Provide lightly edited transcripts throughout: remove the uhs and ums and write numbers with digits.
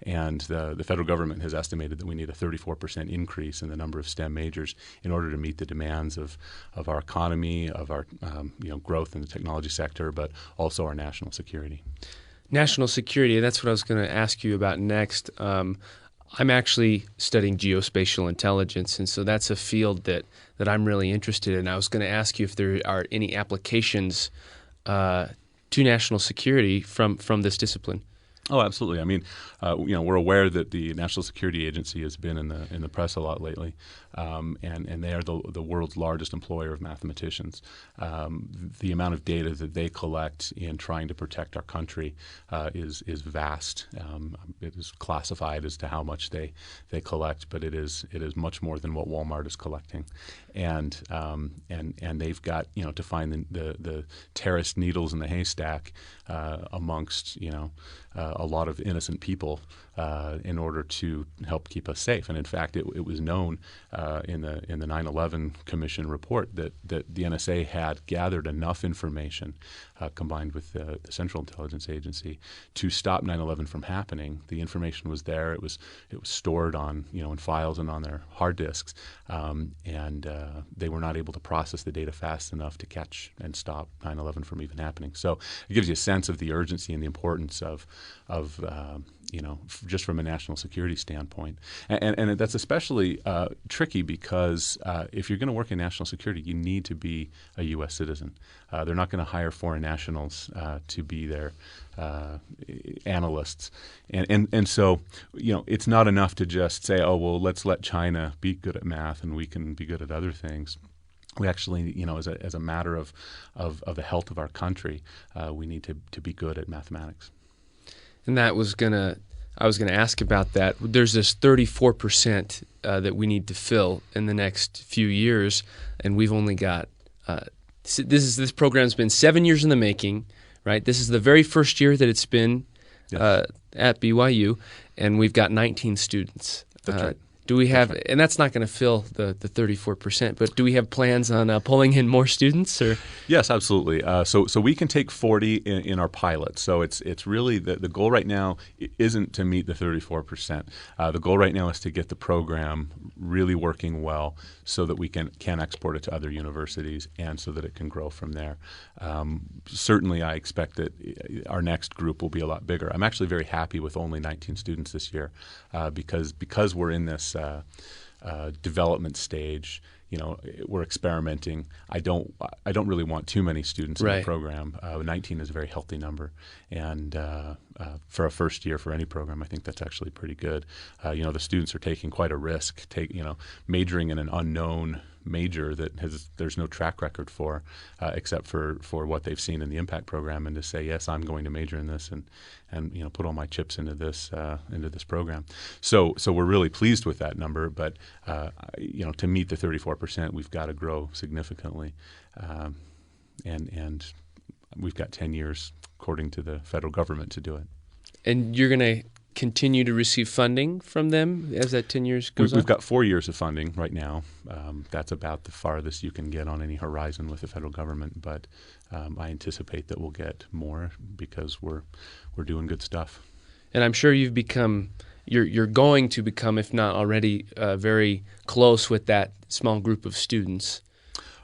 And the federal government has estimated that we need a 34% increase in the number of STEM majors in order to meet the demands of our economy, of our growth in the technology sector, but also our national security. National security, that's what I was going to ask you about next. I'm actually studying geospatial intelligence, and so that's a field that I'm really interested in. I was going to ask you if there are any applications to national security from this discipline. Oh, absolutely. I mean, we're aware that the National Security Agency has been in the press a lot lately, and they are the world's largest employer of mathematicians. The amount of data that they collect in trying to protect our country is vast. It is classified as to how much they collect, but it is much more than what Walmart is collecting, and they've got to find the terrorist needles in the haystack amongst a lot of innocent people in order to help keep us safe. And in fact, it was known in the 9/11 Commission report that the NSA had gathered enough information combined with the Central Intelligence Agency to stop 9/11 from happening. The information was there. It was stored on in files and on their hard disks, and they were not able to process the data fast enough to catch and stop 9/11 from even happening. So it gives you a sense of the urgency and the importance of just from a national security standpoint. And that's especially tricky because if you're going to work in national security, you need to be a U.S. citizen. They're not going to hire foreign nationals to be their analysts. And so, it's not enough to just say, oh, well, let's let China be good at math and we can be good at other things. We actually, as a matter of the health of our country, we need to be good at mathematics. And I was gonna ask about that. There's this 34% that we need to fill in the next few years, and we've only got this program's been 7 years in the making, right? This is the very first year that it's been at BYU, and we've got 19 students. That's right. Do we have, and that's not going to fill the 34%, but do we have plans on pulling in more students? Or? Yes, absolutely. So we can take 40 in our pilot. So it's really the goal right now isn't to meet the 34%. The goal right now is to get the program really working well so that we can export it to other universities and so that it can grow from there. Certainly, I expect that our next group will be a lot bigger. I'm actually very happy with only 19 students this year because we're in this development stage. We're experimenting. I don't really want too many students in the program. 19 is a very healthy number, and for a first year for any program, I think that's actually pretty good. The students are taking quite a risk, majoring in an unknown major that there's no track record for, except for what they've seen in the impact program, and to say, yes, I'm going to major in this and put all my chips into this program. So we're really pleased with that number, but to meet the 34%, we've got to grow significantly, and we've got 10 years, according to the federal government, to do it. And you're going to continue to receive funding from them as that 10 years goes on? We've got 4 years of funding right now. That's about the farthest you can get on any horizon with the federal government, but I anticipate that we'll get more because we're doing good stuff. And I'm sure you've become you're going to become, if not already, very close with that small group of students.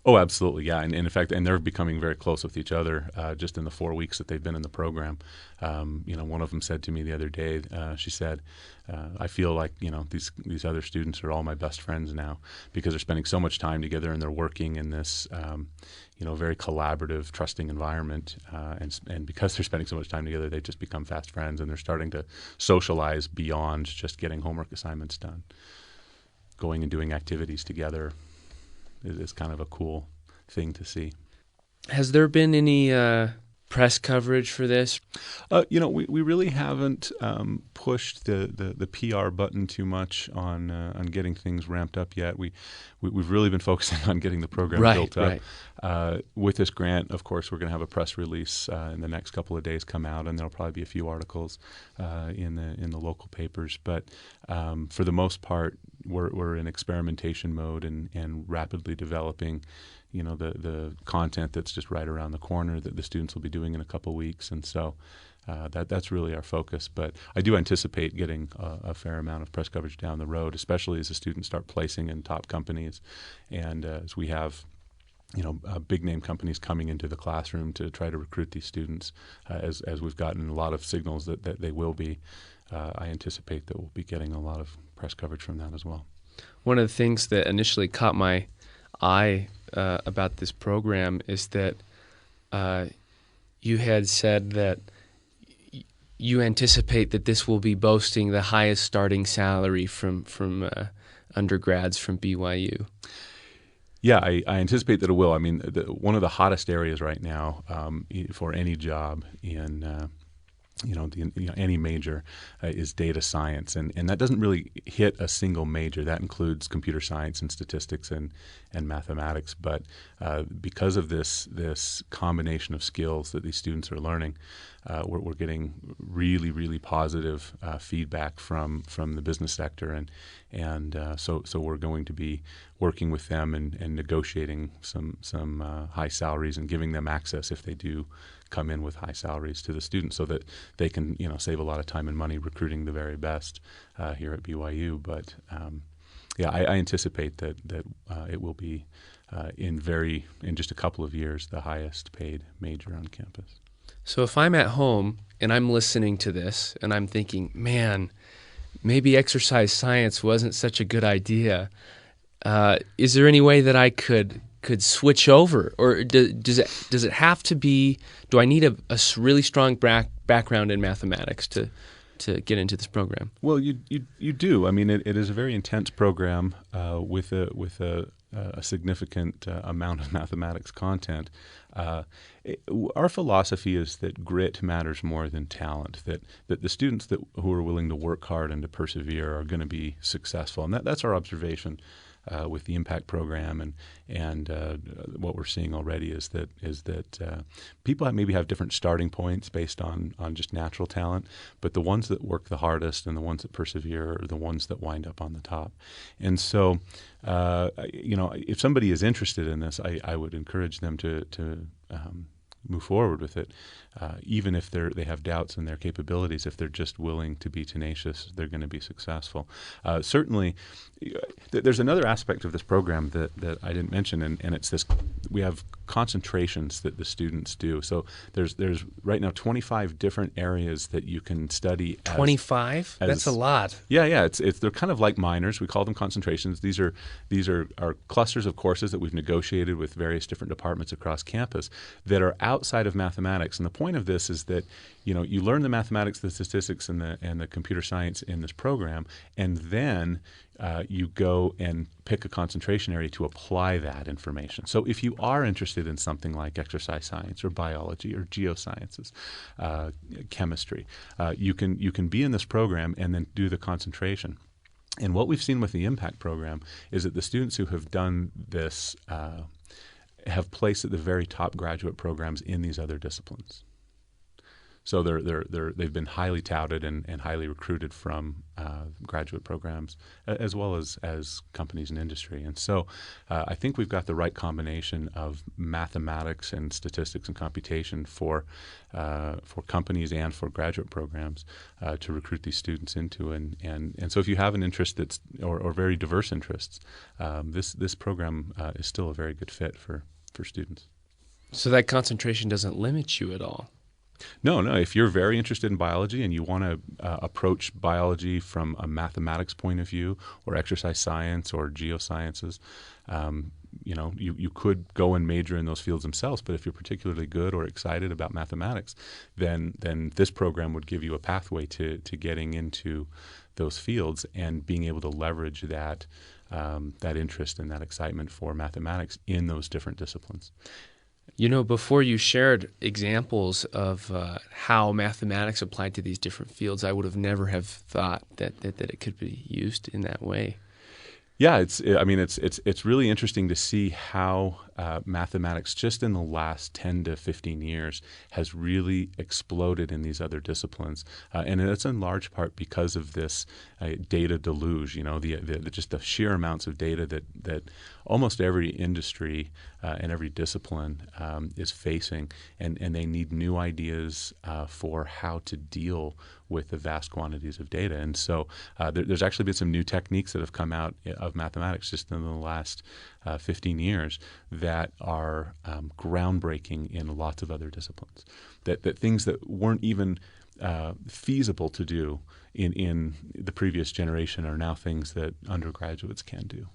Oh, absolutely, yeah. And in fact, they're becoming very close with each other just in the 4 weeks that they've been in the program. One of them said to me the other day, she said, I feel like, these other students are all my best friends now because they're spending so much time together and they're working in this, very collaborative, trusting environment. And because they're spending so much time together, they just become fast friends and they're starting to socialize beyond just getting homework assignments done. Going and doing activities together is kind of a cool thing to see. Has there been any press coverage for this? We really haven't pushed the PR button too much on getting things ramped up yet. We've really been focusing on getting the program built up. Right. With this grant, of course, we're going to have a press release in the next couple of days come out, and there'll probably be a few articles in the local papers. But for the most part, we're in experimentation mode and rapidly developing the content that's just right around the corner that the students will be doing in a couple weeks. And so That's really our focus. But I do anticipate getting a fair amount of press coverage down the road, especially as the students start placing in top companies, and as we have big name companies coming into the classroom to try to recruit these students, as we've gotten a lot of signals that they will be. I anticipate that we'll be getting a lot of press coverage from that as well. One of the things that initially caught my eye about this program is that you had said that you anticipate that this will be boasting the highest starting salary from undergrads from BYU. Yeah, I anticipate that it will. I mean, one of the hottest areas right now for any job in any major is data science, and that doesn't really hit a single major. That includes computer science and statistics and mathematics. But because of this combination of skills that these students are learning, we're getting really, really positive feedback from the business sector, and so we're going to be working with them and negotiating some high salaries and giving them access, if they do come in with high salaries, to the students, so that they can save a lot of time and money recruiting the very best here at BYU. But I anticipate that it will be in just a couple of years the highest paid major on campus. So if I'm at home and I'm listening to this and I'm thinking, man, maybe exercise science wasn't such a good idea, is there any way that I could switch over, or does it have to be? Do I need a really strong background in mathematics to get into this program? Well, you do. I mean, it is a very intense program with a significant amount of mathematics content. Our philosophy is that grit matters more than talent. That the students who are willing to work hard and to persevere are going to be successful, and that's our observation. With the impact program, and what we're seeing already is that people maybe have different starting points based on just natural talent, but the ones that work the hardest and the ones that persevere are the ones that wind up on the top. And so, if somebody is interested in this, I would encourage them to move forward with it, even if they have doubts in their capabilities. If they're just willing to be tenacious, they're going to be successful. Certainly, there's another aspect of this program that I didn't mention, and it's this: we have concentrations that the students do. So there's right now 25 different areas that you can study. 25? That's a lot. Yeah. It's they're kind of like minors. We call them concentrations. These are clusters of courses that we've negotiated with various different departments across campus that are outside of mathematics. And the point of this is that you learn the mathematics, the statistics, and the computer science in this program, and then you go and pick a concentration area to apply that information. So if you are interested in something like exercise science or biology or geosciences, chemistry, you can be in this program and then do the concentration. And what we've seen with the impact program is that the students who have done this have placed at the very top graduate programs in these other disciplines. So they've been highly touted and highly recruited from graduate programs, as well as companies and industry. And so I think we've got the right combination of mathematics and statistics and computation for companies and for graduate programs to recruit these students into. And so if you have an interest that's or very diverse interests, this program is still a very good fit for students. So that concentration doesn't limit you at all? No. If you're very interested in biology and you want to approach biology from a mathematics point of view, or exercise science or geosciences, you could go and major in those fields themselves. But if you're particularly good or excited about mathematics, then this program would give you a pathway to getting into those fields and being able to leverage that interest and that excitement for mathematics in those different disciplines. Before you shared examples of how mathematics applied to these different fields, I would have never have thought that it could be used in that way. Yeah, it's really interesting to see how mathematics just in the last 10 to 15 years has really exploded in these other disciplines, and it's in large part because of this data deluge. Just the sheer amounts of data that almost every industry and every discipline is facing, and they need new ideas for how to deal with the vast quantities of data. And so there's actually been some new techniques that have come out of mathematics just in the last 15 years that are groundbreaking in lots of other disciplines. That things that weren't even feasible to do in the previous generation are now things that undergraduates can do.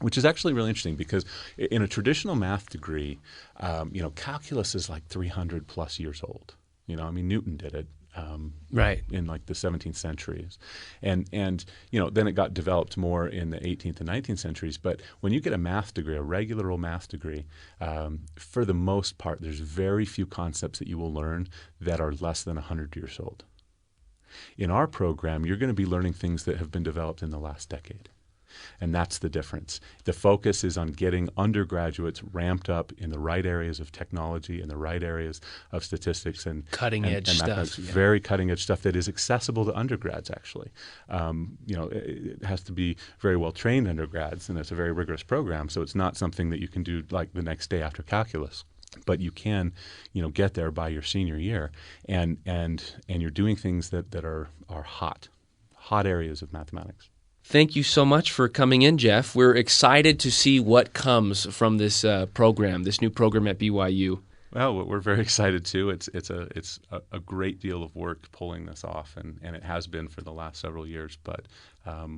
Which is actually really interesting because in a traditional math degree, calculus is like 300 plus years old. Newton did it right in like the 17th centuries, and then it got developed more in the 18th and 19th centuries. But when you get a math degree, a regular old math degree, for the most part, there's very few concepts that you will learn that are less than 100 years old. In our program, you're going to be learning things that have been developed in the last decade. And that's the difference. The focus is on getting undergraduates ramped up in the right areas of technology, in the right areas of statistics and cutting edge stuff. Yeah. Very cutting edge stuff that is accessible to undergrads. Actually, it has to be very well trained undergrads, and it's a very rigorous program. So it's not something that you can do like the next day after calculus. But you can, get there by your senior year, and you're doing things that are hot areas of mathematics. Thank you so much for coming in, Jeff. We're excited to see what comes from this program, this new program at BYU. Well, we're very excited too. It's a great deal of work pulling this off, and it has been for the last several years. But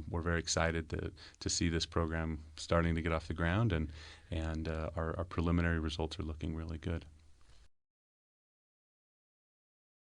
we're very excited to see this program starting to get off the ground, and our preliminary results are looking really good.